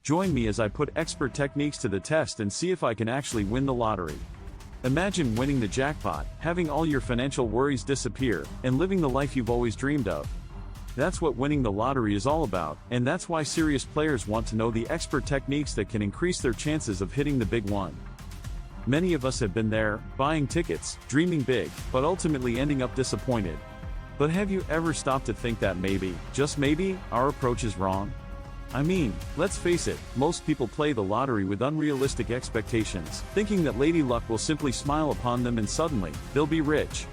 Join me as I put expert techniques to the test and see if I can actually win the lottery. Imagine winning the jackpot, having all your financial worries disappear, and living the life you've always dreamed of. That's what winning the lottery is all about, and that's why serious players want to know the expert techniques that can increase their chances of hitting the big one. Many of us have been there, buying tickets, dreaming big, but ultimately ending up disappointed. But have you ever stopped to think that maybe, just maybe, our approach is wrong? I mean, let's face it, most people play the lottery with unrealistic expectations, thinking that Lady Luck will simply smile upon them and suddenly, they'll be rich.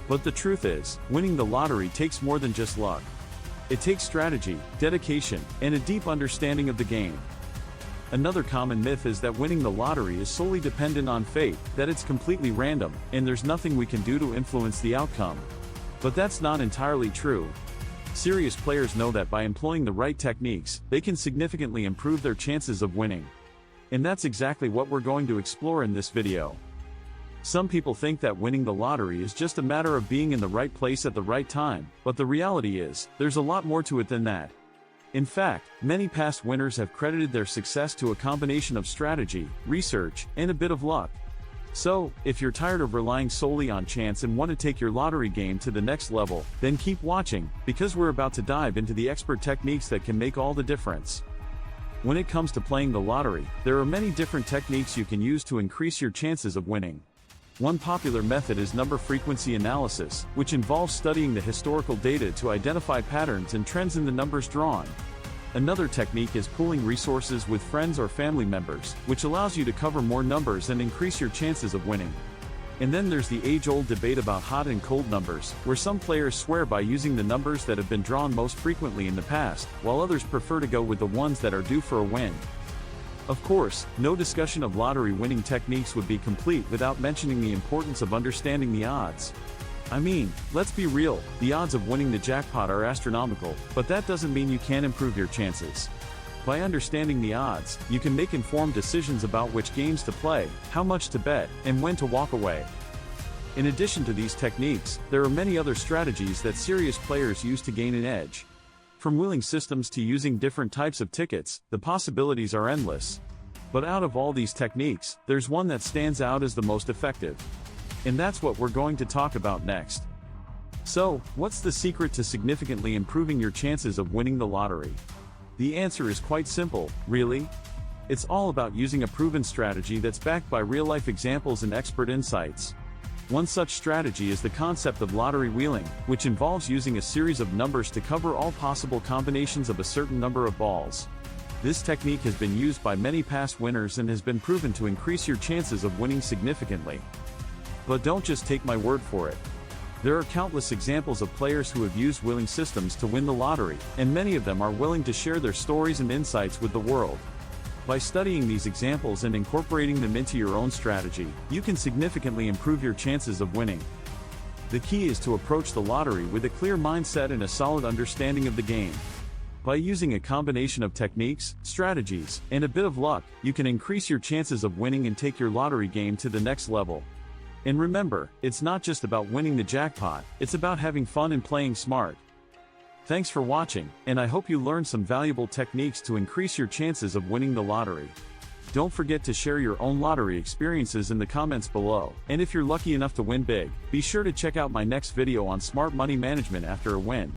But the truth is, winning the lottery takes more than just luck. It takes strategy, dedication, and a deep understanding of the game. Another common myth is that winning the lottery is solely dependent on fate, that it's completely random, and there's nothing we can do to influence the outcome. But that's not entirely true. Serious players know that by employing the right techniques, they can significantly improve their chances of winning. And that's exactly what we're going to explore in this video. Some people think that winning the lottery is just a matter of being in the right place at the right time, but the reality is, there's a lot more to it than that. In fact, many past winners have credited their success to a combination of strategy, research, and a bit of luck. So, if you're tired of relying solely on chance and want to take your lottery game to the next level, then keep watching, because we're about to dive into the expert techniques that can make all the difference. When it comes to playing the lottery, there are many different techniques you can use to increase your chances of winning. One popular method is number frequency analysis, which involves studying the historical data to identify patterns and trends in the numbers drawn. Another technique is pooling resources with friends or family members, which allows you to cover more numbers and increase your chances of winning. And then there's the age-old debate about hot and cold numbers, where some players swear by using the numbers that have been drawn most frequently in the past, while others prefer to go with the ones that are due for a win. Of course, no discussion of lottery winning techniques would be complete without mentioning the importance of understanding the odds. I mean, let's be real, the odds of winning the jackpot are astronomical, but that doesn't mean you can't improve your chances. By understanding the odds, you can make informed decisions about which games to play, how much to bet, and when to walk away. In addition to these techniques, there are many other strategies that serious players use to gain an edge. From wheeling systems to using different types of tickets, the possibilities are endless. But out of all these techniques, there's one that stands out as the most effective. And that's what we're going to talk about next. So, what's the secret to significantly improving your chances of winning the lottery? The answer is quite simple, really. It's all about using a proven strategy that's backed by real-life examples and expert insights. One such strategy is the concept of lottery wheeling, which involves using a series of numbers to cover all possible combinations of a certain number of balls. This technique has been used by many past winners and has been proven to increase your chances of winning significantly. But don't just take my word for it. There are countless examples of players who have used wheeling systems to win the lottery, and many of them are willing to share their stories and insights with the world. By studying these examples and incorporating them into your own strategy, you can significantly improve your chances of winning. The key is to approach the lottery with a clear mindset and a solid understanding of the game. By using a combination of techniques, strategies, and a bit of luck, you can increase your chances of winning and take your lottery game to the next level. And remember, it's not just about winning the jackpot, it's about having fun and playing smart. Thanks for watching, and I hope you learned some valuable techniques to increase your chances of winning the lottery. Don't forget to share your own lottery experiences in the comments below, and if you're lucky enough to win big, be sure to check out my next video on smart money management after a win.